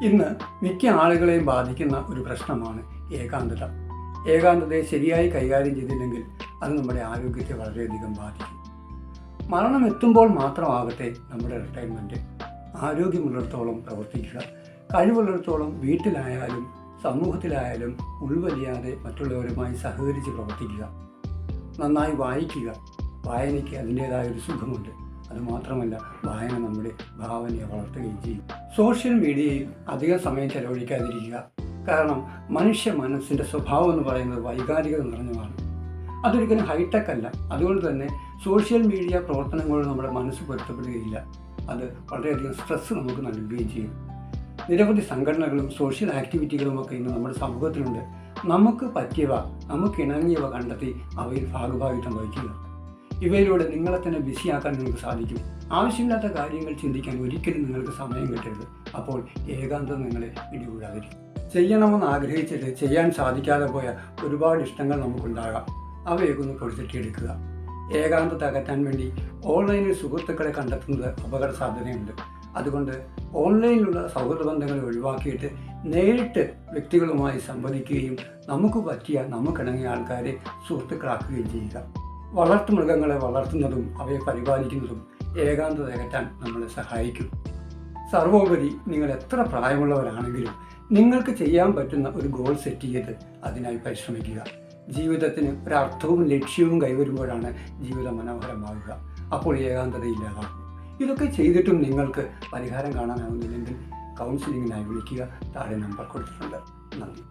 ഇന്ന് മിക്ക ആളുകളെയും ബാധിക്കുന്ന ഒരു പ്രശ്നമാണ് ഏകാന്തത. ഏകാന്തതയെ ശരിയായി കൈകാര്യം ചെയ്തില്ലെങ്കിൽ അത് നമ്മുടെ ആരോഗ്യത്തെ വളരെയധികം ബാധിക്കും. മരണം എത്തുമ്പോൾ മാത്രമാകട്ടെ നമ്മുടെ റിട്ടയർമെൻറ്റ്. ആരോഗ്യമുള്ളിടത്തോളം പ്രവർത്തിക്കുക, കഴിവുള്ളിടത്തോളം വീട്ടിലായാലും സമൂഹത്തിലായാലും ഉൾവലിയാതെ മറ്റുള്ളവരുമായി സഹകരിച്ച് പ്രവർത്തിക്കുക. നന്നായി വായിക്കുക. വായനയ്ക്ക് അതിൻ്റേതായൊരു സുഖമുണ്ട്. അതുമാത്രമല്ല, വായന നമ്മുടെ ഭാവനയെ വളർത്തുകയും ചെയ്യും. സോഷ്യൽ മീഡിയയിൽ അധികം സമയം ചെലവഴിക്കാതിരിക്കുക. കാരണം മനുഷ്യ മനസ്സിൻ്റെ സ്വഭാവം എന്ന് പറയുന്നത് വൈകാരികത നിറഞ്ഞതാണ്. അതൊരിക്കലും ഹൈടെക് അല്ല. അതുകൊണ്ട് തന്നെ സോഷ്യൽ മീഡിയ പ്രവർത്തനങ്ങളോട് നമ്മുടെ മനസ്സ് പൊരുത്തപ്പെടുകയില്ല. അത് വളരെയധികം സ്ട്രെസ്സ് നമുക്ക് നൽകുകയും ചെയ്യും. നിരവധി സംഘടനകളും സോഷ്യൽ ആക്ടിവിറ്റികളും ഒക്കെ ഇന്ന് നമ്മുടെ സമൂഹത്തിലുണ്ട്. നമുക്ക് പറ്റിയവ, നമുക്ക് ഇണങ്ങിയവ കണ്ടെത്തി അവയിൽ ഭാഗഭാഗിത്വം വഹിക്കുക. ഇവയിലൂടെ നിങ്ങളെ തന്നെ ബിസിയാക്കാൻ നിങ്ങൾക്ക് സാധിക്കും. ആവശ്യമില്ലാത്ത കാര്യങ്ങൾ ചിന്തിക്കാൻ ഒരിക്കലും നിങ്ങൾക്ക് സമയം കിട്ടരുത്. അപ്പോൾ ഏകാന്തത നിങ്ങളെ പിടികൂടാതിരിക്കും. ചെയ്യണമെന്ന് ആഗ്രഹിച്ചിട്ട് ചെയ്യാൻ സാധിക്കാതെ പോയ ഒരുപാട് ഇഷ്ടങ്ങൾ നമുക്കുണ്ടാകാം. അവയൊക്കെ ഒന്ന് പൊടിച്ചിട്ടെടുക്കുക. ഏകാന്തത അകറ്റാൻ വേണ്ടി ഓൺലൈനിൽ സുഹൃത്തുക്കളെ കണ്ടെത്തുന്നത് അപകട സാധ്യതയുണ്ട്. അതുകൊണ്ട് ഓൺലൈനിലുള്ള സൗഹൃദ ബന്ധങ്ങളെ ഒഴിവാക്കിയിട്ട് നേരിട്ട് വ്യക്തികളുമായി സംവദിക്കുകയും നമുക്ക് പറ്റിയ നമുക്കിണങ്ങിയ ആൾക്കാരെ സുഹൃത്തുക്കളാക്കുകയും ചെയ്യുക. വളർത്തുമൃഗങ്ങളെ വളർത്തുന്നതും അവയെ പരിപാലിക്കുന്നതും ഏകാന്തത അകറ്റാൻ നമ്മളെ സഹായിക്കും. സർവോപരി നിങ്ങൾ എത്ര പ്രായമുള്ളവരാണെങ്കിലും നിങ്ങൾക്ക് ചെയ്യാൻ പറ്റുന്ന ഒരു ഗോൾ സെറ്റ് ചെയ്ത് അതിനായി പരിശ്രമിക്കുക. ജീവിതത്തിന് ഒരർത്ഥവും ലക്ഷ്യവും കൈവരുമ്പോഴാണ് ജീവിതം മനോഹരമാവുക. അപ്പോൾ ഏകാന്തത ഇല്ലാതാകും. ഇതൊക്കെ ചെയ്തിട്ടും നിങ്ങൾക്ക് പരിഹാരം കാണാനാവുന്നില്ലെങ്കിൽ കൗൺസിലിങ്ങിനായി വിളിക്കുക. താഴെ നമ്പർ കൊടുത്തിട്ടുണ്ട്. നന്ദി.